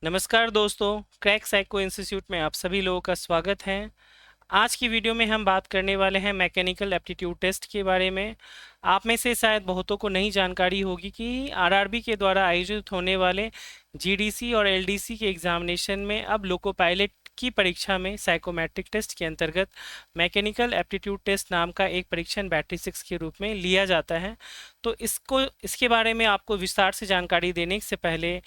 नमस्कार दोस्तों, crack psycho institute में आप सभी लोगों का स्वागत है। आज की वीडियो में हम बात करने वाले हैं मैकेनिकल एप्टीट्यूड टेस्ट के बारे में। आप में से शायद बहुतों को नहीं जानकारी होगी कि आरआरबी के द्वारा आयोजित होने वाले जीडीसी और एलडीसी के एग्जामिनेशन में अब लोको पायलट की परीक्षा में साइकोमेट्रिक टेस्ट के अंतर्गत मैकेनिकल एप्टीट्यूड टेस्ट नाम का एक परीक्षण बैटरी 6 के रूप में लिया जाता है। तो इसके बारे में आपको विस्तार से जानकारी देने से पहले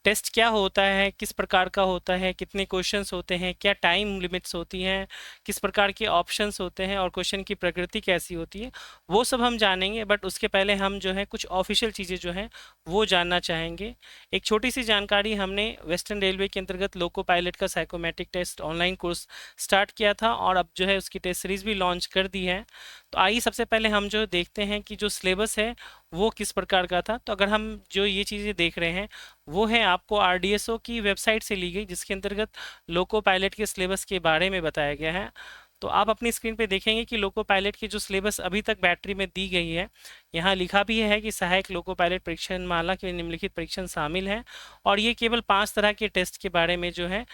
टेस्ट क्या होता है, किस प्रकार का होता है, कितने क्वेश्चंस होते हैं, क्या टाइम लिमिट्स होती हैं, किस प्रकार के ऑप्शंस होते हैं और क्वेश्चन की प्रकृति कैसी होती है, वो सब हम जानेंगे। बट उसके पहले हम जो है कुछ ऑफिशियल चीज़ें जो हैं वो जानना चाहेंगे। एक छोटी सी जानकारी, हमने वेस्टर्न रेलवे के अंतर्गत लोको पायलट का psychometric test online course start किया था और अब जो है उसकी टेस्ट सीरीज भी लॉन्च कर दी है। तो आइए सबसे पहले हम जो देखते हैं कि जो सिलेबस है वो किस प्रकार का था। तो अगर हम जो ये चीज़ें देख रहे हैं वो है आपको आरडीएसओ की वेबसाइट से ली गई, जिसके अंतर्गत लोको पायलट के सिलेबस के बारे में बताया गया है। तो आप अपनी स्क्रीन पे देखेंगे कि लोको पायलट की जो सिलेबस अभी तक बैटरी में दी गई है, यहाँ लिखा भी है कि सहायक लोको पायलट परीक्षण माला के निम्नलिखित परीक्षण शामिल हैं और ये केवल 5 तरह के टेस्ट के बारे में जो है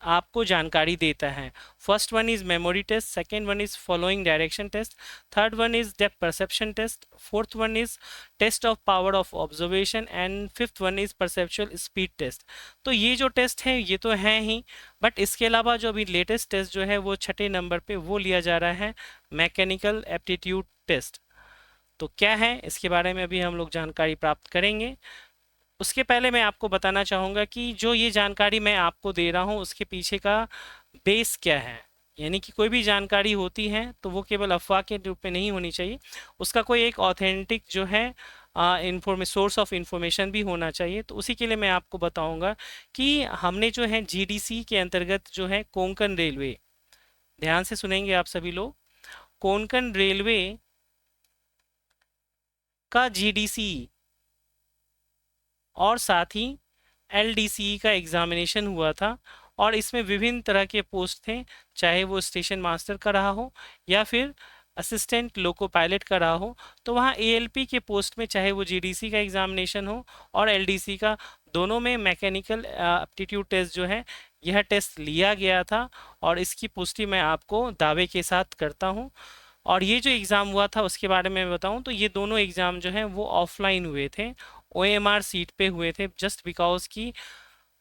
आपको जानकारी देता है। First one is memory test, second one is following direction test, third one is depth perception test, fourth one is test of power of observation and fifth one is perceptual speed test. तो ये जो test है ये तो हैं ही, but इसके अलावा जो अभी लेटेस्ट टेस्ट जो है वो 6ठे नंबर पे वो लिया जा रहा है, मैकेनिकल एप्टीट्यूड टेस्ट। तो क्या है इसके बारे में अभी हम लोग जानकारी प्राप्त करेंगे। उसके पहले मैं आपको बताना चाहूँगा कि जो ये जानकारी मैं आपको दे रहा हूँ उसके पीछे का बेस क्या है। यानी कि कोई भी जानकारी होती है तो वो केवल अफवाह के रूप में नहीं होनी चाहिए, उसका कोई एक ऑथेंटिक जो है सोर्स ऑफ इंफॉर्मेशन भी होना चाहिए। तो उसी के लिए मैं आपको बताऊंगा कि हमने जो है जीडीसी के अंतर्गत जो है कोंकण रेलवे, ध्यान से सुनेंगे आप सभी लोग, कोंकण रेलवे का जीडीसी और साथ ही एलडीसी का एग्जामिनेशन हुआ था और इसमें विभिन्न तरह के पोस्ट थे, चाहे वो स्टेशन मास्टर का रहा हो या फिर असिस्टेंट लोको पायलट का रहा हो। तो वहाँ एएलपी के पोस्ट में चाहे वो जीडीसी का एग्जामिनेशन हो और एलडीसी का, दोनों में मैकेनिकल एप्टीट्यूड टेस्ट जो है यह टेस्ट लिया गया था और इसकी पुष्टि मैं आपको दावे के साथ करता हूँ। और ये जो एग्ज़ाम हुआ था उसके बारे में बताऊं तो ये दोनों एग्ज़ाम जो हैं वो ऑफलाइन हुए थे, ओएमआर सीट पे हुए थे, जस्ट बिकॉज की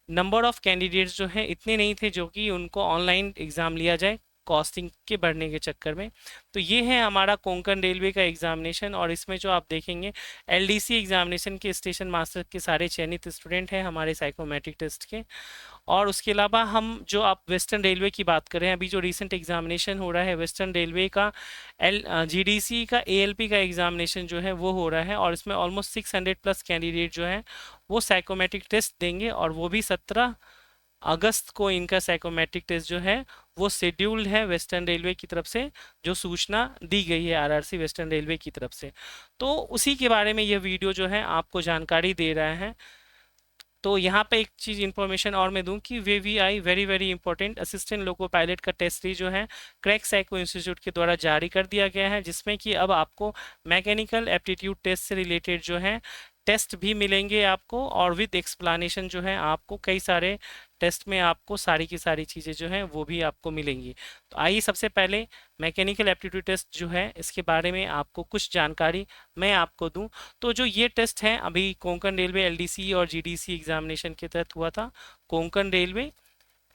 नंबर ऑफ कैंडिडेट्स जो हैं इतने नहीं थे जो कि उनको ऑनलाइन एग्ज़ाम लिया जाए कॉस्टिंग के बढ़ने के चक्कर में। तो ये है हमारा कोंकण रेलवे का एग्जामिनेशन और इसमें जो आप देखेंगे एलडीसी एग्जामिनेशन के स्टेशन मास्टर के सारे चयनित स्टूडेंट हैं हमारे साइकोमेट्रिक टेस्ट के। और उसके अलावा हम जो आप वेस्टर्न रेलवे की बात करें, अभी जो रिसेंट एग्जामिनेशन हो रहा है वेस्टर्न रेलवे का जीडीसी का एएलपी का एग्जामिनेशन जो है वो हो रहा है और इसमें ऑलमोस्ट 600 प्लस कैंडिडेट जो हैं वो साइकोमेट्रिक टेस्ट देंगे और वो भी 17 अगस्त को इनका साइकोमेट्रिक टेस्ट जो है वो शेड्यूल्ड है वेस्टर्न रेलवे की तरफ से, जो सूचना दी गई है आरआरसी वेस्टर्न रेलवे की तरफ से। तो उसी के बारे में यह वीडियो जो है आपको जानकारी दे रहा है। तो यहाँ पे एक चीज़ इन्फॉर्मेशन और मैं दूं कि VVI very very important assistant loco pilot का टेस्ट सीरीज जो है क्रैक साइको इंस्टीट्यूट के द्वारा जारी कर दिया गया है, जिसमें कि अब आपको मैकेनिकल एप्टीट्यूड टेस्ट से रिलेटेड जो है टेस्ट भी मिलेंगे आपको और विद एक्सप्लानेशन जो है आपको कई सारे टेस्ट में आपको सारी की सारी चीज़ें जो हैं वो भी आपको मिलेंगी। तो आइए सबसे पहले मैकेनिकल एप्टीट्यूड टेस्ट जो है इसके बारे में आपको कुछ जानकारी मैं आपको दूं। तो जो ये टेस्ट है अभी कोंकण रेलवे एलडीसी और जीडीसी एग्जामिनेशन के तहत हुआ था, Konkan railway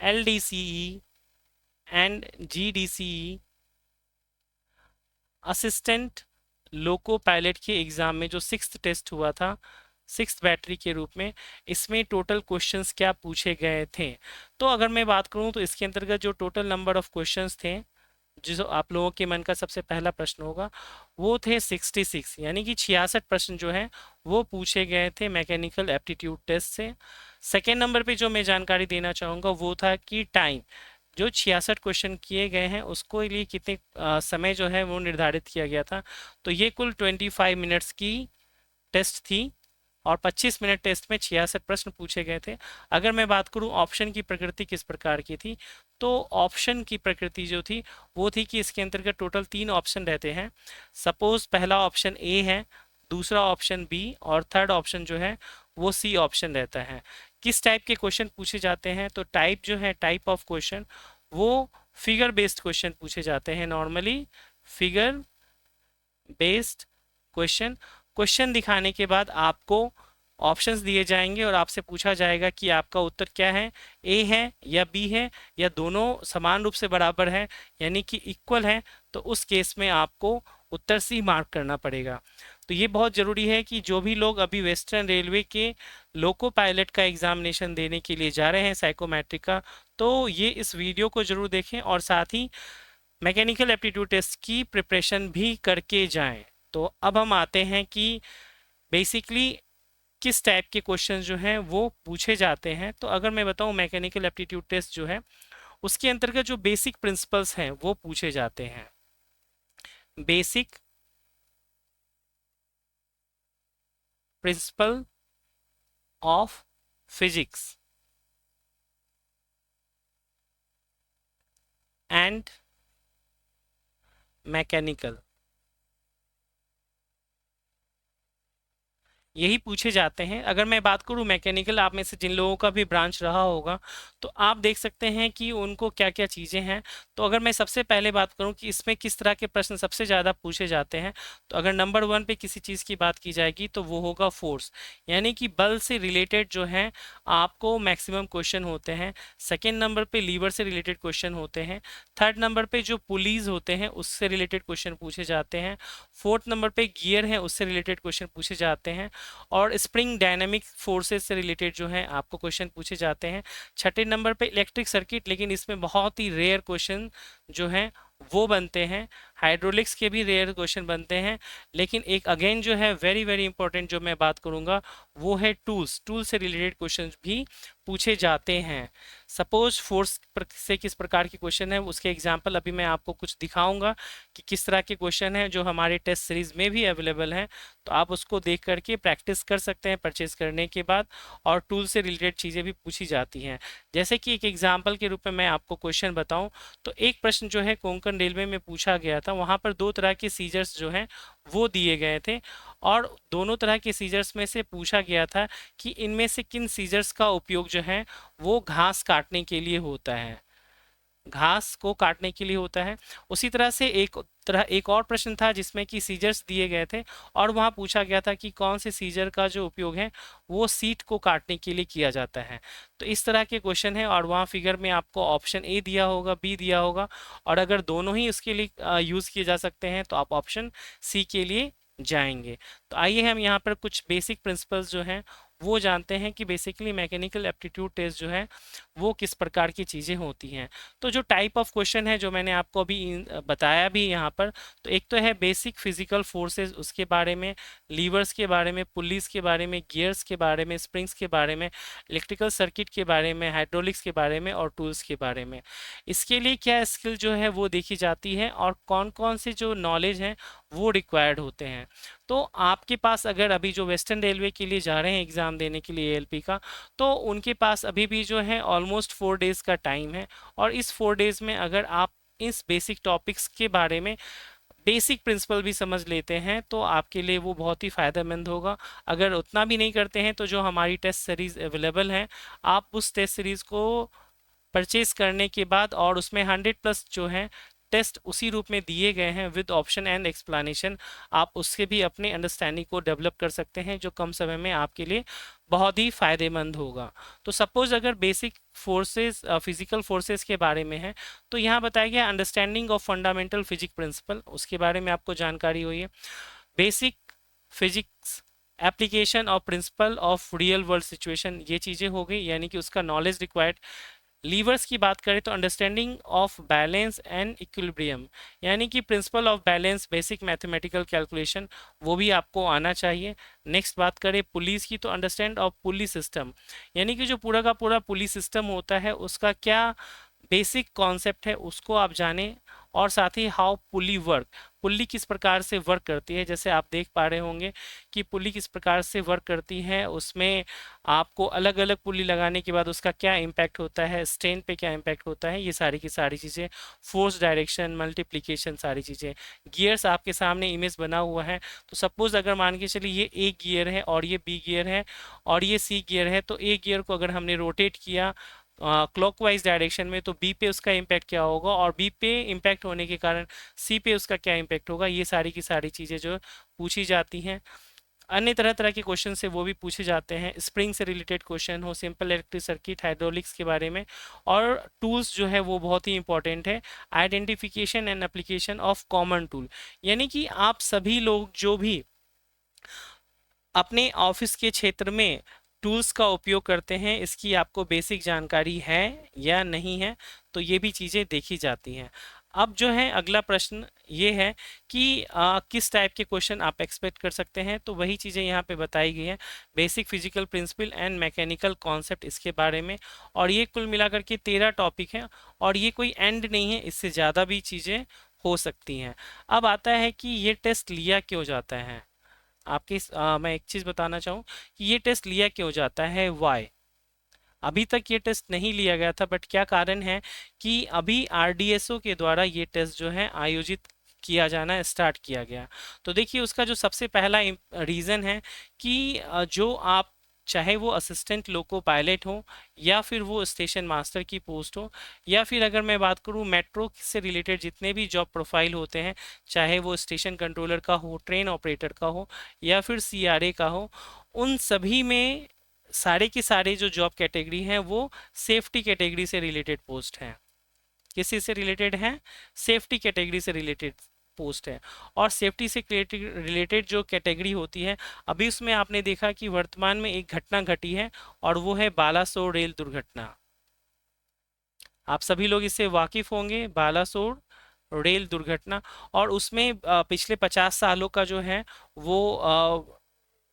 LDCE and GDCE assistant loco pilot के एग्जाम में जो 6th टेस्ट हुआ था 6th बैटरी के रूप में, इसमें टोटल क्वेश्चंस क्या पूछे गए थे। तो अगर मैं बात करूं तो इसके अंतर्गत जो टोटल नंबर ऑफ क्वेश्चंस थे, जो आप लोगों के मन का सबसे पहला प्रश्न होगा, वो थे 66, यानी कि 66 प्रश्न जो है वो पूछे गए थे मैकेनिकल एप्टीट्यूड टेस्ट से। सेकेंड नंबर पे जो मैं जानकारी देना चाहूँगा वो था कि टाइम, जो 66 क्वेश्चन किए गए हैं उसको लिए कितने समय जो है वो निर्धारित किया गया था। तो ये कुल 25 मिनट्स की टेस्ट थी और 25 मिनट टेस्ट में 66 प्रश्न पूछे गए थे। अगर मैं बात करूं ऑप्शन की प्रकृति किस प्रकार की थी, तो ऑप्शन की प्रकृति जो थी वो थी कि इसके अंतर्गत टोटल 3 ऑप्शन रहते हैं। सपोज पहला ऑप्शन ए है, दूसरा ऑप्शन बी और थर्ड ऑप्शन जो है वो सी ऑप्शन रहता है। किस टाइप के क्वेश्चन पूछे जाते हैं, तो टाइप जो है, टाइप ऑफ क्वेश्चन वो फिगर बेस्ड क्वेश्चन पूछे जाते हैं normally. Figure based question, question दिखाने के बाद आपको ऑप्शंस दिए जाएंगे और आपसे पूछा जाएगा कि आपका उत्तर क्या है, ए है या बी है या दोनों समान रूप से बराबर है यानी कि इक्वल है, तो उस केस में आपको उत्तर सी मार्क करना पड़ेगा। तो ये बहुत ज़रूरी है कि जो भी लोग अभी वेस्टर्न रेलवे के लोको पायलट का एग्जामिनेशन देने के लिए जा रहे हैं साइकोमेट्रिक का, तो ये इस वीडियो को जरूर देखें और साथ ही मैकेनिकल एप्टीट्यूड टेस्ट की प्रिपरेशन भी करके जाएं। तो अब हम आते हैं कि बेसिकली किस टाइप के क्वेश्चन जो हैं वो पूछे जाते हैं। तो अगर मैं बताऊं मैकेनिकल एप्टीट्यूड टेस्ट जो है उसके अंतर्गत जो बेसिक प्रिंसिपल्स हैं वो पूछे जाते हैं। Basic principle of physics and mechanical, यही पूछे जाते हैं। अगर मैं बात करूं मैकेनिकल, आप में से जिन लोगों का भी ब्रांच रहा होगा तो आप देख सकते हैं कि उनको क्या क्या चीज़ें हैं। तो अगर मैं सबसे पहले बात करूं कि इसमें किस तरह के प्रश्न सबसे ज़्यादा पूछे जाते हैं, तो अगर नंबर 1 पे किसी चीज़ की बात की जाएगी तो वो होगा फोर्स, यानी कि बल से रिलेटेड जो है आपको मैक्सिमम क्वेश्चन होते हैं। सेकेंड नंबर पर लीवर से रिलेटेड क्वेश्चन होते हैं। थर्ड नंबर पर जो पुलीज होते हैं उससे रिलेटेड क्वेश्चन पूछे जाते हैं। फोर्थ नंबर पर गियर है उससे रिलेटेड क्वेश्चन पूछे जाते हैं और स्प्रिंग डायनामिक फोर्सेस से रिलेटेड जो है आपको क्वेश्चन पूछे जाते हैं। छठे नंबर पे इलेक्ट्रिक सर्किट, लेकिन इसमें बहुत ही रेयर क्वेश्चन जो हैं वो बनते हैं। हाइड्रोलिक्स के भी रेयर क्वेश्चन बनते हैं, लेकिन एक अगेन जो है वेरी वेरी इंपॉर्टेंट जो मैं बात करूंगा वो है टूल्स। टूल से रिलेटेड क्वेश्चन भी पूछे जाते हैं। सपोज फोर्स से किस प्रकार के क्वेश्चन है उसके एग्जाम्पल अभी मैं आपको कुछ दिखाऊंगा कि किस तरह के क्वेश्चन है जो हमारे टेस्ट सीरीज में भी अवेलेबल हैं। तो आप उसको देख करके प्रैक्टिस कर सकते हैं परचेज करने के बाद, और टूल से रिलेटेड चीज़ें भी पूछी जाती हैं। जैसे कि एक एग्जाम्पल के रूप में मैं आपको क्वेश्चन बताऊं तो एक प्रश्न जो है कोंकण रेलवे में पूछा गया था, वहां पर दो तरह के सीजर्स जो हैं वो दिए गए थे और दोनों तरह के सीजर्स में से पूछा गया था कि इनमें से किन सीजर्स का उपयोग जो है वो घास काटने के लिए होता है, घास को काटने के लिए होता है। उसी तरह से एक और प्रश्न था जिसमें कि सीजर्स दिए गए थे और वहां पूछा गया था कि कौन से सीजर का जो उपयोग है वो सीट को काटने के लिए किया जाता है। तो इस तरह के क्वेश्चन है और वहां फिगर में आपको ऑप्शन ए दिया होगा, बी दिया होगा, और अगर दोनों ही उसके लिए यूज किए जा सकते हैं तो आप ऑप्शन सी के लिए जाएंगे। तो आइए हम यहाँ पर कुछ बेसिक प्रिंसिपल्स जो हैं वो जानते हैं कि बेसिकली मैकेनिकल एप्टीट्यूड टेस्ट जो है वो किस प्रकार की चीज़ें होती हैं। तो जो टाइप ऑफ क्वेश्चन है जो मैंने आपको अभी बताया भी यहाँ पर, तो एक तो है बेसिक फिजिकल फोर्सेस, उसके बारे में, लीवर्स के बारे में, पुलिस के बारे में, गियर्स के बारे में, स्प्रिंग्स के बारे में, इलेक्ट्रिकल सर्किट के बारे में, हाइड्रोलिक्स के बारे में और टूल्स के बारे में। इसके लिए क्या स्किल जो है वो देखी जाती है और कौन कौन से जो नॉलेज हैं वो रिक्वायर्ड होते हैं। तो आपके पास अगर अभी जो वेस्टर्न रेलवे के लिए जा रहे हैं एग्ज़ाम देने के लिए एएलपी का, तो उनके पास अभी भी जो है ऑलमोस्ट 4 डेज़ का टाइम है और इस 4 डेज़ में अगर आप इस बेसिक टॉपिक्स के बारे में बेसिक प्रिंसिपल भी समझ लेते हैं तो आपके लिए वो बहुत ही फ़ायदेमंद होगा। अगर उतना भी नहीं करते हैं तो जो हमारी टेस्ट सीरीज़ अवेलेबल है, आप उस टेस्ट सीरीज़ को परचेज करने के बाद और उसमें 100+ जो है टेस्ट उसी रूप में दिए गए हैं विद ऑप्शन एंड एक्सप्लेनेशन, आप उससे भी अपने अंडरस्टैंडिंग को डेवलप कर सकते हैं जो कम समय में आपके लिए बहुत ही फायदेमंद होगा। तो सपोज अगर बेसिक फोर्सेस फिजिकल फोर्सेस के बारे में है तो यहाँ बताया गया understanding of fundamental physics principle, उसके बारे में आपको जानकारी हुई है। बेसिक फिजिक्स एप्लीकेशन और principle of real world situation, ये चीज़ें हो गई यानी कि उसका नॉलेज रिक्वायर्ड। लीवर्स की बात करें तो understanding of balance and equilibrium, यानी कि principle of balance, basic mathematical calculation, वो भी आपको आना चाहिए। नेक्स्ट बात करें पुलिस की तो अंडरस्टैंड ऑफ पुली सिस्टम, यानी कि जो पूरा का पूरा पुलिस सिस्टम होता है उसका क्या बेसिक कॉन्सेप्ट है उसको आप जानें। और साथ ही हाउ पुली वर्क, पुल्ली किस प्रकार से वर्क करती है। जैसे आप देख पा रहे होंगे कि पुल्ली किस प्रकार से वर्क करती है, उसमें आपको अलग अलग पुल्ली लगाने के बाद उसका क्या इम्पैक्ट होता है, स्ट्रेन पे क्या इम्पैक्ट होता है, ये सारी की सारी चीज़ें, फोर्स डायरेक्शन, मल्टीप्लिकेशन, सारी चीज़ें। गियर्स आपके सामने इमेज बना हुआ है, तो सपोज अगर मान के चलिए ये ए गियर है और ये बी गियर है और ये सी गियर है, तो ए गियर को अगर हमने रोटेट किया क्लॉकवाइज डायरेक्शन में, तो बी पे उसका इम्पैक्ट क्या होगा, और बी पे इम्पैक्ट होने के कारण सी पे उसका क्या इम्पैक्ट होगा। ये सारी की सारी चीज़ें जो पूछी जाती हैं। अन्य तरह तरह के क्वेश्चन से वो भी पूछे जाते हैं, स्प्रिंग से रिलेटेड क्वेश्चन हो, सिंपल इलेक्ट्रिक सर्किट, हाइड्रोलिक्स के बारे में। और टूल्स जो है वो बहुत ही इंपॉर्टेंट है, identification and application of common tool, यानी कि आप सभी लोग जो भी अपने ऑफिस के क्षेत्र में टूल्स का उपयोग करते हैं, इसकी आपको बेसिक जानकारी है या नहीं है, तो ये भी चीज़ें देखी जाती हैं। अब जो है अगला प्रश्न ये है कि किस टाइप के क्वेश्चन आप एक्सपेक्ट कर सकते हैं, तो वही चीज़ें यहाँ पे बताई गई हैं, basic physical principle and mechanical concept इसके बारे में। और ये कुल मिलाकर के 13 टॉपिक हैं और ये कोई एंड नहीं है, इससे ज़्यादा भी चीज़ें हो सकती हैं। अब आता है कि ये टेस्ट लिया क्यों जाता है। मैं एक चीज़ बताना चाहूँ कि ये टेस्ट लिया क्यों जाता है, वाई। अभी तक ये टेस्ट नहीं लिया गया था, बट क्या कारण है कि अभी आरडीएसओ के द्वारा ये टेस्ट जो है आयोजित किया जाना स्टार्ट किया गया। तो देखिए उसका जो सबसे पहला रीज़न है कि जो आप, चाहे वो असिस्टेंट लोको पायलट हो या फिर वो स्टेशन मास्टर की पोस्ट हो, या फिर अगर मैं बात करूँ मेट्रो से रिलेटेड जितने भी जॉब प्रोफाइल होते हैं, चाहे वो स्टेशन कंट्रोलर का हो, ट्रेन ऑपरेटर का हो या फिर सीआरए का हो, उन सभी में सारे के सारे जो जॉब कैटेगरी हैं वो सेफ्टी कैटेगरी से रिलेटेड पोस्ट हैं। किसी से रिलेटेड हैं, सेफ्टी कैटेगरी से रिलेटेड पोस्ट है। और सेफ्टी से रिलेटेड जो कैटेगरी होती है, अभी उसमें आपने देखा कि वर्तमान में एक घटना घटी है और वो है बालासोर रेल दुर्घटना। आप सभी लोग इससे वाकिफ होंगे, बालासोर रेल दुर्घटना। और उसमें पिछले 50 सालों का जो है वो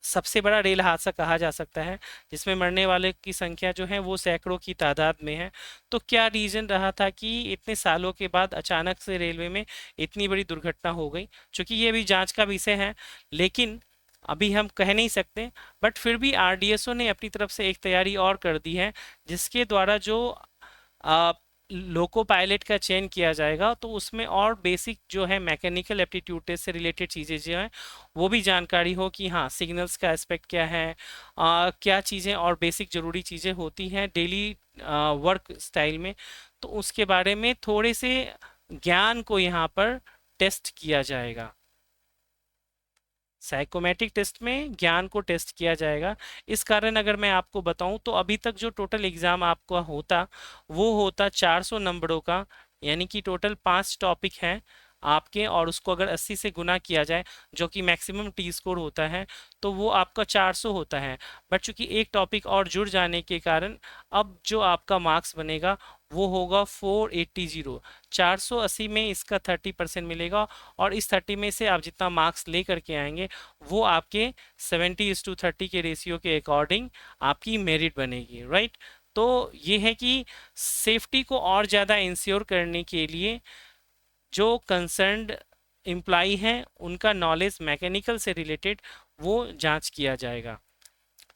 सबसे बड़ा रेल हादसा कहा जा सकता है, जिसमें मरने वाले की संख्या जो है वो सैकड़ों की तादाद में है। तो क्या रीजन रहा था कि इतने सालों के बाद अचानक से रेलवे में इतनी बड़ी दुर्घटना हो गई। चूंकि ये भी जांच का विषय है, लेकिन अभी हम कह नहीं सकते, बट फिर भी आरडीएसओ ने अपनी तरफ से एक तैयारी और कर दी है, जिसके द्वारा जो आ, लोको पायलट का चयन किया जाएगा, तो उसमें और बेसिक जो है मैकेनिकल एप्टीट्यूड टेस्ट से रिलेटेड चीज़ें जो हैं वो भी जानकारी हो कि हाँ सिग्नल्स का एस्पेक्ट क्या है, क्या चीज़ें और बेसिक ज़रूरी चीज़ें होती हैं डेली वर्क स्टाइल में, तो उसके बारे में थोड़े से ज्ञान को यहाँ पर टेस्ट किया जाएगा। साइकोमेट्रिक टेस्ट में ज्ञान को टेस्ट किया जाएगा। इस कारण अगर मैं आपको बताऊं तो अभी तक जो टोटल एग्जाम आपका होता वो होता 400 नंबरों का, यानी कि टोटल 5 टॉपिक हैं आपके, और उसको अगर 80 से गुना किया जाए जो कि मैक्सिमम टी स्कोर होता है, तो वो आपका 400 होता है। बट चूंकि एक टॉपिक और जुड़ जाने के कारण अब जो आपका मार्क्स बनेगा वो होगा 480। 480 में इसका 30% मिलेगा, और इस 30 में से आप जितना मार्क्स ले करके आएंगे वो आपके 70:30 के रेशियो के अकॉर्डिंग आपकी मेरिट बनेगी, राइट। तो ये है कि सेफ्टी को और ज़्यादा इंश्योर करने के लिए जो कंसर्न्ड एम्प्लॉई हैं उनका नॉलेज मैकेनिकल से रिलेटेड वो जांच किया जाएगा।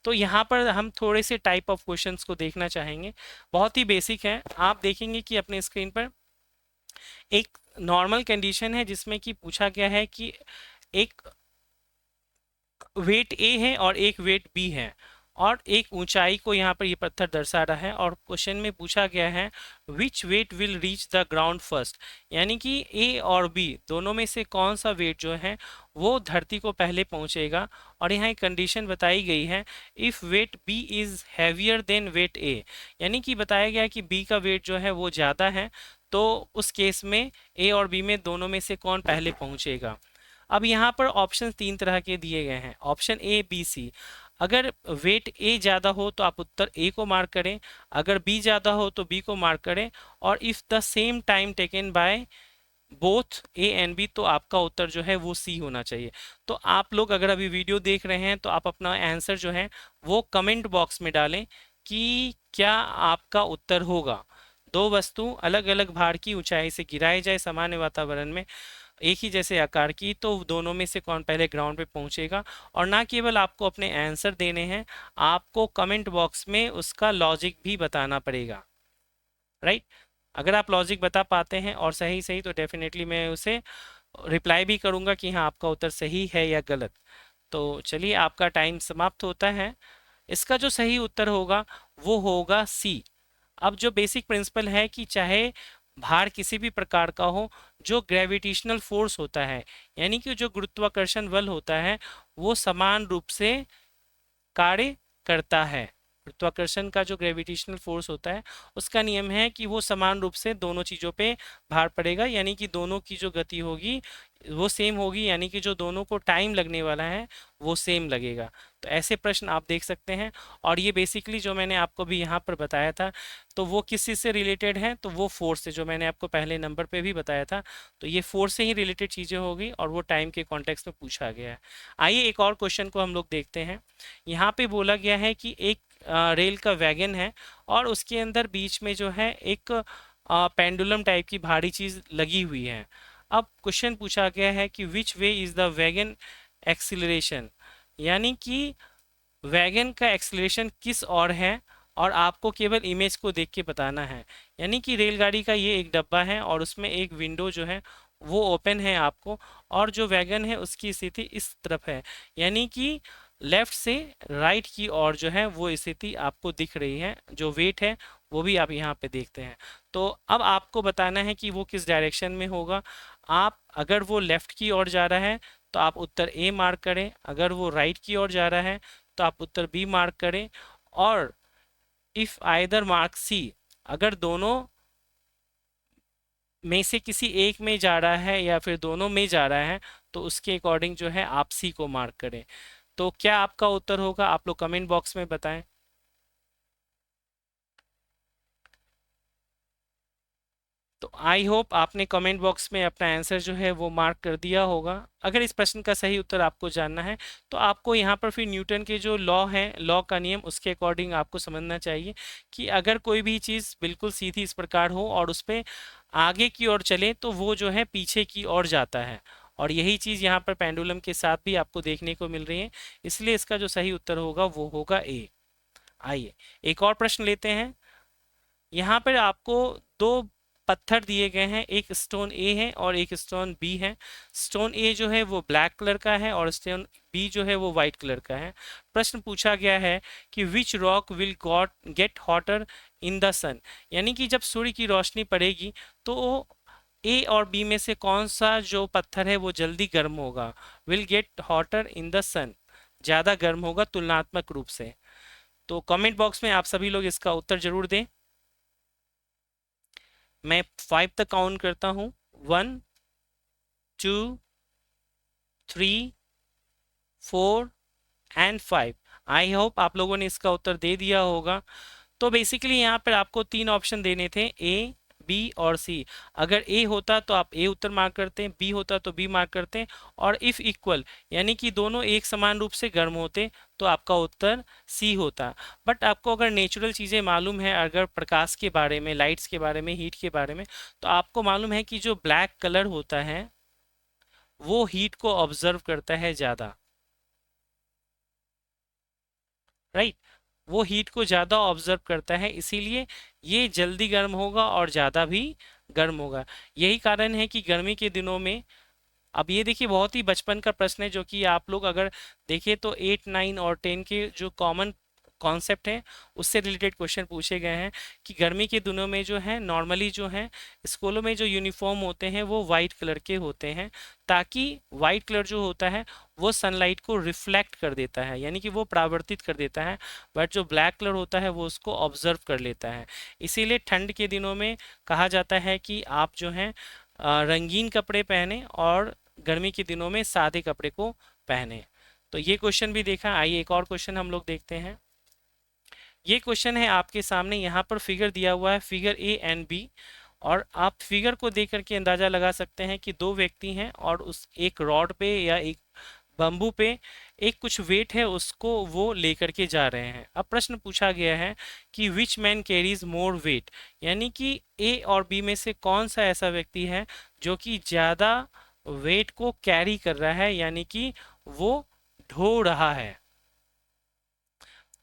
तो यहाँ पर हम थोड़े से टाइप ऑफ क्वेश्चंस को देखना चाहेंगे, बहुत ही बेसिक है। आप देखेंगे कि अपने स्क्रीन पर एक नॉर्मल कंडीशन है जिसमें कि पूछा गया है कि एक वेट ए है और एक वेट बी है, और एक ऊंचाई को यहाँ पर ये पत्थर दर्शा रहा है, और क्वेश्चन में पूछा गया है which weight will reach the ground first, यानी कि ए और बी दोनों में से कौन सा वेट जो है वो धरती को पहले पहुंचेगा। और यहाँ एक कंडीशन बताई गई है, if weight B is heavier than weight A, यानी कि बताया गया है कि बी का वेट जो है वो ज़्यादा है, तो उस केस में ए और बी में दोनों में से कौन पहले पहुंचेगा। अब यहाँ पर ऑप्शन 3 तरह के दिए गए हैं, ऑप्शन ए बी सी। अगर वेट ए ज़्यादा हो तो आप उत्तर ए को मार्क करें, अगर बी ज़्यादा हो तो बी को मार्क करें, और if the same time taken by both A and B, तो आपका उत्तर जो है वो सी होना चाहिए। तो आप लोग अगर अभी वीडियो देख रहे हैं तो आप अपना आंसर जो है वो कमेंट बॉक्स में डालें कि क्या आपका उत्तर होगा। दो वस्तु अलग अलग भार की ऊंचाई से गिराई जाए सामान्य वातावरण में एक ही जैसे आकार की, तो दोनों में से कौन पहले ग्राउंड पे पहुंचेगा। और ना केवल आपको अपने आंसर देने हैं, आपको कमेंट बॉक्स में उसका लॉजिक भी बताना पड़ेगा, राइट। अगर आप लॉजिक बता पाते हैं और सही सही, तो डेफिनेटली मैं उसे रिप्लाई भी करूंगा कि हाँ आपका उत्तर सही है या गलत। तो चलिए, आपका टाइम समाप्त होता है। इसका जो सही उत्तर होगा वो होगा सी। अब जो बेसिक प्रिंसिपल है कि चाहे भार किसी भी प्रकार का हो, जो ग्रेविटेशनल फोर्स होता है, यानी कि जो गुरुत्वाकर्षण बल होता है, वो समान रूप से कार्य करता है। गुरुत्वाकर्षण का जो ग्रेविटेशनल फोर्स होता है, उसका नियम है कि वो समान रूप से दोनों चीज़ों पे भार पड़ेगा, यानी कि दोनों की जो गति होगी वो सेम होगी, यानी कि जो दोनों को टाइम लगने वाला है वो सेम लगेगा। तो ऐसे प्रश्न आप देख सकते हैं। और ये बेसिकली जो मैंने आपको भी यहाँ पर बताया था, तो वो किस चीज़ से रिलेटेड है, तो वो फोर्स से, जो मैंने आपको पहले नंबर पे भी बताया था। तो ये फोर्स से ही रिलेटेड चीज़ें होगी और वो टाइम के कॉन्टेक्स्ट में पूछा गया है। आइए एक और क्वेश्चन को हम लोग देखते हैं। यहाँ पे बोला गया है कि एक रेल का वैगन है और उसके अंदर बीच में जो है एक पेंडुलम टाइप की भारी चीज लगी हुई है। अब क्वेश्चन पूछा गया है कि which way is the wagon acceleration, यानी कि वैगन का एक्सिलरेशन किस ओर है, और आपको केवल इमेज को देख के बताना है। यानी कि रेलगाड़ी का ये एक डब्बा है और उसमें एक विंडो जो है वो ओपन है आपको, और जो वैगन है उसकी स्थिति इस तरफ है, यानी कि लेफ्ट से राइट की ओर जो है वो स्थिति आपको दिख रही है। जो वेट है वो भी आप यहाँ पे देखते हैं। तो अब आपको बताना है कि वो किस डायरेक्शन में होगा। आप अगर वो लेफ्ट की ओर जा रहा है तो आप उत्तर ए मार्क करें, अगर वो राइट की ओर जा रहा है तो आप उत्तर बी मार्क करें, और इफ आइदर मार्क सी, अगर दोनों में से किसी एक में जा रहा है या फिर दोनों में जा रहा है, तो उसके अकॉर्डिंग जो है आप सी को मार्क करें। तो क्या आपका उत्तर होगा, आप लोग कमेंट बॉक्स में बताएं। तो आई होप आपने कमेंट बॉक्स में अपना आंसर जो है वो मार्क कर दिया होगा। अगर इस प्रश्न का सही उत्तर आपको जानना है, तो आपको यहाँ पर फिर न्यूटन के जो लॉ हैं, लॉ का नियम, उसके अकॉर्डिंग आपको समझना चाहिए कि अगर कोई भी चीज़ बिल्कुल सीधी इस प्रकार हो और उस पर आगे की ओर चले तो वो जो है पीछे की ओर जाता है। और यही चीज़ यहाँ पर पेंडुलम के साथ भी आपको देखने को मिल रही है। इसलिए इसका जो सही उत्तर होगा वो होगा ए। आइए एक और प्रश्न लेते हैं। यहाँ पर आपको दो पत्थर दिए गए हैं, एक स्टोन ए है और एक स्टोन बी है। स्टोन ए जो है वो ब्लैक कलर का है और स्टोन बी जो है वो वाइट कलर का है। प्रश्न पूछा गया है कि which rock will got get hotter in the sun, यानी कि जब सूर्य की रोशनी पड़ेगी तो ए और बी में से कौन सा जो पत्थर है वो जल्दी गर्म होगा। Will get hotter in the sun, ज़्यादा गर्म होगा तुलनात्मक रूप से। तो कमेंट बॉक्स में आप सभी लोग इसका उत्तर जरूर दें। मैं 5 तक काउंट करता हूँ। 1 2 3 4 एंड 5। आई होप आप लोगों ने इसका उत्तर दे दिया होगा। तो बेसिकली यहाँ पर आपको तीन ऑप्शन देने थे, ए बी और सी। अगर ए होता तो आप ए उत्तर मार्क करते हैं, बी होता तो बी मार्क करते हैं, और इफ इक्वल यानी कि दोनों एक समान रूप से गर्म होते तो आपका उत्तर सी होता। बट आपको अगर नेचुरल चीज़ें मालूम है, अगर प्रकाश के बारे में, लाइट्स के बारे में, हीट के बारे में, तो आपको मालूम है कि जो ब्लैक कलर होता है वो हीट को ऑब्जर्व करता है ज़्यादा, राइट। वो हीट को ज़्यादा ऑब्जर्व करता है, इसीलिए ये जल्दी गर्म होगा और ज़्यादा भी गर्म होगा। यही कारण है कि गर्मी के दिनों में, अब ये देखिए बहुत ही बचपन का प्रश्न है, जो कि आप लोग अगर देखें तो 8 9 और 10 के जो कॉमन कॉन्सेप्ट है उससे रिलेटेड क्वेश्चन पूछे गए हैं कि गर्मी के दिनों में जो है नॉर्मली जो है स्कूलों में जो यूनिफॉर्म होते हैं वो वाइट कलर के होते हैं, ताकि वाइट कलर जो होता है वो सनलाइट को रिफ्लेक्ट कर देता है, यानी कि वो परावर्तित कर देता है। बट जो ब्लैक कलर होता है वो उसको ऑब्जर्व कर लेता है। इसीलिए ठंड के दिनों में कहा जाता है कि आप जो है रंगीन कपड़े पहने और गर्मी के दिनों में सादे कपड़े को पहने। तो ये क्वेश्चन भी देखा। आइए एक और क्वेश्चन हम लोग देखते हैं। ये क्वेश्चन है आपके सामने, यहाँ पर फिगर दिया हुआ है, फिगर ए एंड बी, और आप फिगर को देख करके अंदाजा लगा सकते हैं कि दो व्यक्ति हैं और उस एक रॉड पे या एक बम्बू पे एक कुछ वेट है उसको वो लेकर के जा रहे हैं। अब प्रश्न पूछा गया है कि विच मैन कैरीज मोर वेट, यानी कि ए और बी में से कौन सा ऐसा व्यक्ति है जो कि ज़्यादा वेट को कैरी कर रहा है, यानी कि वो ढो रहा है।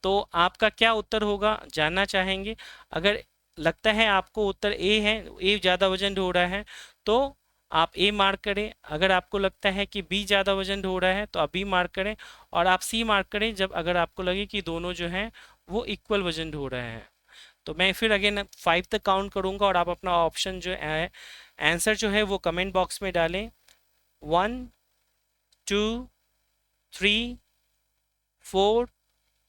तो आपका क्या उत्तर होगा जानना चाहेंगे। अगर लगता है आपको उत्तर ए है, ए ज़्यादा वजन ढो रहा है, तो आप ए मार्क करें। अगर आपको लगता है कि बी ज़्यादा वजन ढो रहा है तो आप बी मार्क करें, और आप सी मार्क करें जब अगर आपको लगे कि दोनों जो हैं वो इक्वल वजन ढो रहे हैं। तो मैं फिर अगेन 5 तक काउंट करूंगा और आप अपना ऑप्शन जो है, आंसर जो है वो कमेंट बॉक्स में डालें। 1, 2, 3, 4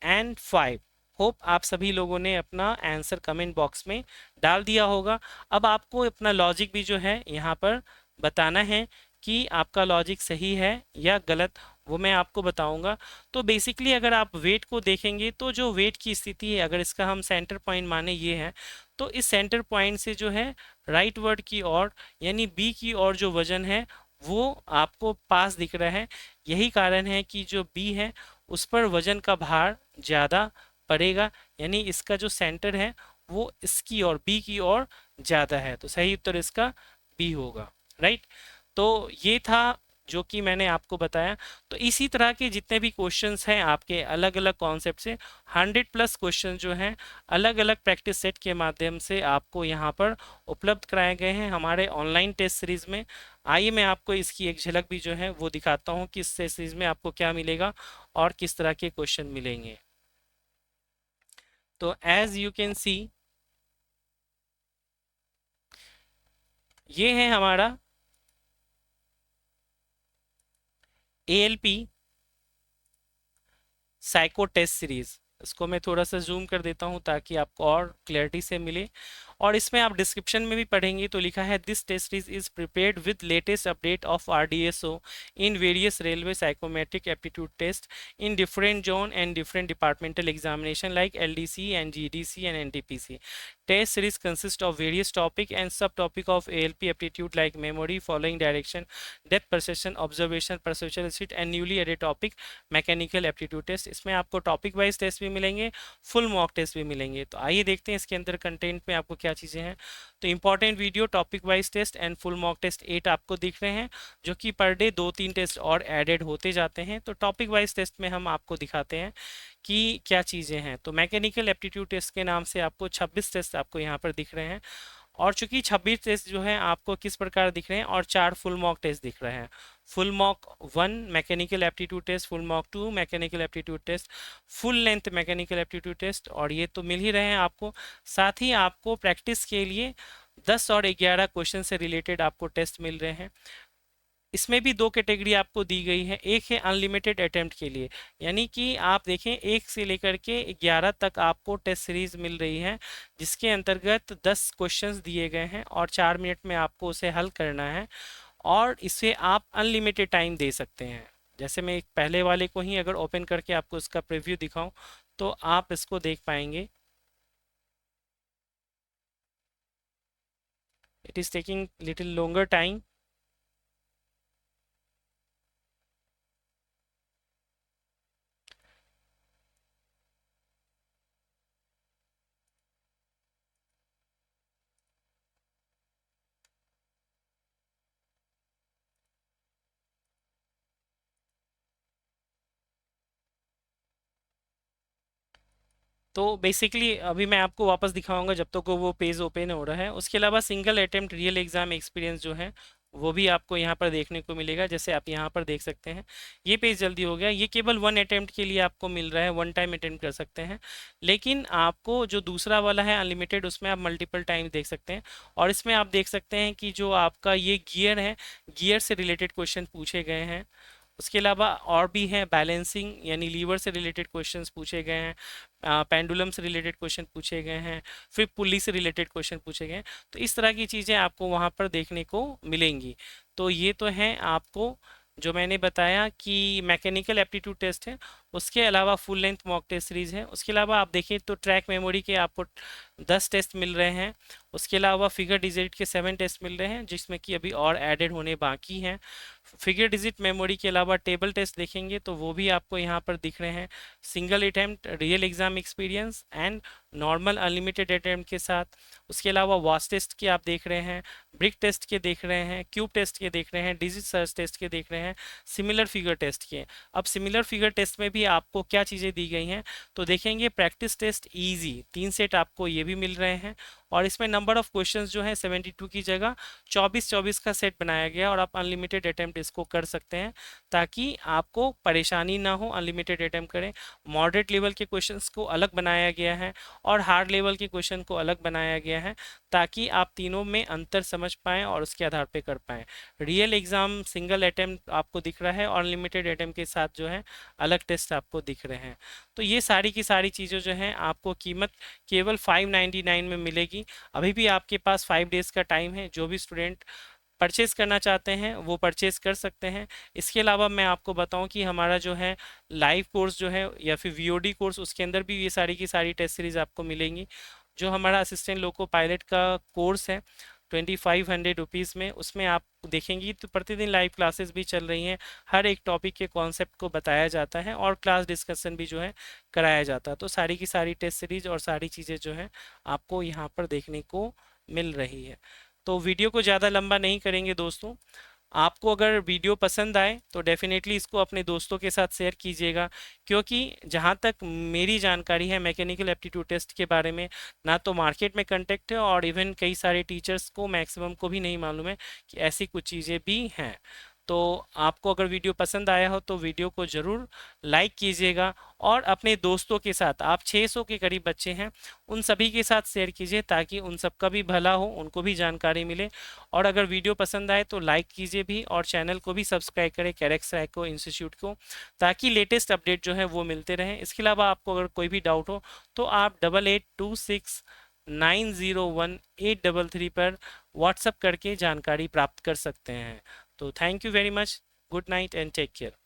एंड 5। होप आप सभी लोगों ने अपना आंसर कमेंट बॉक्स में डाल दिया होगा। अब आपको अपना लॉजिक भी जो है यहाँ पर बताना है कि आपका लॉजिक सही है या गलत, वो मैं आपको बताऊंगा। तो बेसिकली अगर आप वेट को देखेंगे तो जो वेट की स्थिति है, अगर इसका हम सेंटर पॉइंट माने ये है, तो इस सेंटर पॉइंट से जो है राइट वर्ड की ओर यानी बी की ओर जो वजन है वो आपको पास दिख रहा है। यही कारण है कि जो बी है उस पर वजन का भार ज़्यादा पड़ेगा, यानी इसका जो सेंटर है वो इसकी ओर बी की ओर ज़्यादा है। तो सही उत्तर इसका बी होगा, राइट। तो ये था जो कि मैंने आपको बताया। तो इसी तरह के जितने भी क्वेश्चंस हैं आपके अलग अलग कॉन्सेप्ट से, 100+ क्वेश्चन जो हैं अलग अलग प्रैक्टिस सेट के माध्यम से आपको यहाँ पर उपलब्ध कराए गए हैं हमारे ऑनलाइन टेस्ट सीरीज में। आइए मैं आपको इसकी एक झलक भी जो है वो दिखाता हूँ कि इस सीरीज में आपको क्या मिलेगा और किस तरह के क्वेश्चन मिलेंगे। तो एज यू कैन सी, ये है हमारा ALP साइको टेस्ट सीरीज। इसको मैं थोड़ा सा जूम कर देता हूं ताकि आपको और क्लैरिटी से मिले। और इसमें आप डिस्क्रिप्शन में भी पढ़ेंगे तो लिखा है this test series is prepared with latest update of RDSO in various railway psychometric aptitude test in different zone and different departmental examination like LDC and GDC and NTPC. Test series consists of various topic and subtopic of ALP aptitude like memory, following direction, depth perception, observation, perceptual sheet and newly added topic mechanical aptitude test. इसमें आपको topic wise test भी मिलेंगे, full mock test भी मिलेंगे। तो आइए देखते हैं इसके अंदर कंटेंट में आपको क्या चीज़ें हैं। तो important video, topic wise test and full mock test 8 आपको दिख रहे हैं, जो कि पर डे 2-3 टेस्ट और एडेड होते जाते हैं। तो टॉपिक वाइज टेस्ट में हम आपको दिखाते हैं कि क्या चीज़ें हैं। तो मैकेनिकल एप्टीट्यूड टेस्ट के नाम से आपको 26 टेस्ट आपको यहाँ पर दिख रहे हैं, और चूंकि 26 टेस्ट जो है आपको किस प्रकार दिख रहे हैं, और 4 फुल मॉक टेस्ट दिख रहे हैं। Full mock 1 mechanical aptitude test, full mock 2 mechanical aptitude test, full length mechanical aptitude test, और ये तो मिल ही रहे हैं आपको। साथ ही आपको प्रैक्टिस के लिए 10 और 11 क्वेश्चन से रिलेटेड आपको टेस्ट मिल रहे हैं। इसमें भी 2 कैटेगरी आपको दी गई है। एक है अनलिमिटेड अटेम्प्ट के लिए, यानी कि आप देखें 1 से लेकर के 11 तक आपको टेस्ट सीरीज मिल रही है, जिसके अंतर्गत 10 क्वेश्चंस दिए गए हैं और 4 मिनट में आपको उसे हल करना है, और इसे आप अनलिमिटेड टाइम दे सकते हैं। जैसे मैं एक पहले वाले को ही अगर ओपन करके आपको इसका प्रीव्यू दिखाऊं तो आप इसको देख पाएंगे। It is taking little longer time. तो बेसिकली अभी मैं आपको वापस दिखाऊंगा जब तक वो पेज ओपन हो रहा है। उसके अलावा single attempt real exam experience जो है वो भी आपको यहाँ पर देखने को मिलेगा। जैसे आप यहाँ पर देख सकते हैं, ये पेज जल्दी हो गया। ये केवल 1 अटेम्प्ट के लिए आपको मिल रहा है, 1 टाइम अटेम्प्ट कर सकते हैं। लेकिन आपको जो दूसरा वाला है अनलिमिटेड, उसमें आप मल्टीपल टाइम देख सकते हैं। और इसमें आप देख सकते हैं कि जो आपका ये गियर है, गियर से रिलेटेड क्वेश्चन पूछे गए हैं। उसके अलावा और भी हैं, बैलेंसिंग यानी लीवर से रिलेटेड क्वेश्चंस पूछे गए हैं, पेंडुलम से रिलेटेड क्वेश्चन पूछे गए हैं, फिर पुली से रिलेटेड क्वेश्चन पूछे गए हैं। तो इस तरह की चीज़ें आपको वहाँ पर देखने को मिलेंगी। तो ये तो हैं आपको जो मैंने बताया कि मैकेनिकल एप्टीट्यूड टेस्ट है, उसके अलावा full length mock test series है। उसके अलावा आप देखिए तो ट्रैक मेमोरी के आपको 10 टेस्ट मिल रहे हैं। उसके अलावा फिगर डिजिट के 7 टेस्ट मिल रहे हैं, जिसमें कि अभी और ऐडेड होने बाकी हैं। फिगर डिजिट मेमोरी के अलावा टेबल टेस्ट देखेंगे तो वो भी आपको यहाँ पर दिख रहे हैं, single attempt, real exam experience and normal unlimited attempt के साथ। उसके अलावा वॉच टेस्ट के आप देख रहे हैं, ब्रिक टेस्ट के देख रहे हैं, क्यूब टेस्ट के देख रहे हैं, डिजिट सर्च टेस्ट के देख रहे हैं, सिमिलर फिगर टेस्ट के। अब सिमिलर फिगर टेस्ट में भी आपको क्या चीज़ें दी गई हैं, तो देखेंगे प्रैक्टिस टेस्ट ईजी 3 सेट आपको ये भी मिल रहे हैं, और इसमें नंबर ऑफ क्वेश्चंस जो है 72 की जगह 24 का सेट बनाया गया, और आप अनलिमिटेड अटेम्प्ट इसको कर सकते हैं ताकि आपको परेशानी ना हो, अनलिमिटेड अटेम्प्ट करें। मॉडरेट लेवल के क्वेश्चंस को अलग बनाया गया है और हार्ड लेवल के क्वेश्चन को अलग बनाया गया है, ताकि आप तीनों में अंतर समझ पाएँ और उसके आधार पे कर पाएँ। रियल एग्ज़ाम सिंगल अटेम्प्ट आपको दिख रहा है और अनलिमिटेड अटेम्प्ट के साथ जो है अलग टेस्ट आपको दिख रहे हैं। तो ये सारी की सारी चीज़ें जो हैं आपको कीमत केवल 599 में मिलेगी। अभी भी आपके पास 5 डेज़ का टाइम है, जो भी स्टूडेंट परचेज़ करना चाहते हैं वो परचेज़ कर सकते हैं। इसके अलावा मैं आपको बताऊं कि हमारा जो है लाइव कोर्स जो है या फिर वीओडी कोर्स, उसके अंदर भी ये सारी की सारी टेस्ट सीरीज़ आपको मिलेंगी। जो हमारा असिस्टेंट लोको पायलट का कोर्स है 2500 रुपीज़ में, उसमें आप देखेंगी तो प्रतिदिन लाइव क्लासेस भी चल रही हैं, हर एक टॉपिक के कॉन्सेप्ट को बताया जाता है और क्लास डिस्कशन भी जो है कराया जाता है। तो सारी की सारी टेस्ट सीरीज और सारी चीज़ें जो हैं आपको यहाँ पर देखने को मिल रही है। तो वीडियो को ज़्यादा लंबा नहीं करेंगे दोस्तों। आपको अगर वीडियो पसंद आए तो डेफिनेटली इसको अपने दोस्तों के साथ शेयर कीजिएगा, क्योंकि जहाँ तक मेरी जानकारी है मैकेनिकल एप्टीट्यूड टेस्ट के बारे में, ना तो मार्केट में कंटेक्ट है और इवन कई सारे टीचर्स को मैक्सिमम को भी नहीं मालूम है कि ऐसी कुछ चीज़ें भी हैं। तो आपको अगर वीडियो पसंद आया हो तो वीडियो को ज़रूर लाइक कीजिएगा और अपने दोस्तों के साथ, आप 600 के करीब बच्चे हैं, उन सभी के साथ शेयर कीजिए ताकि उन सबका भी भला हो, उनको भी जानकारी मिले। और अगर वीडियो पसंद आए तो लाइक कीजिए भी और चैनल को भी सब्सक्राइब करें कैरेक्स राइको इंस्टीट्यूट को, ताकि लेटेस्ट अपडेट जो है वो मिलते रहें। इसके अलावा आपको अगर कोई भी डाउट हो तो आप 8826901833 पर व्हाट्सअप करके जानकारी प्राप्त कर सकते हैं। तो thank you very much, good night and take care.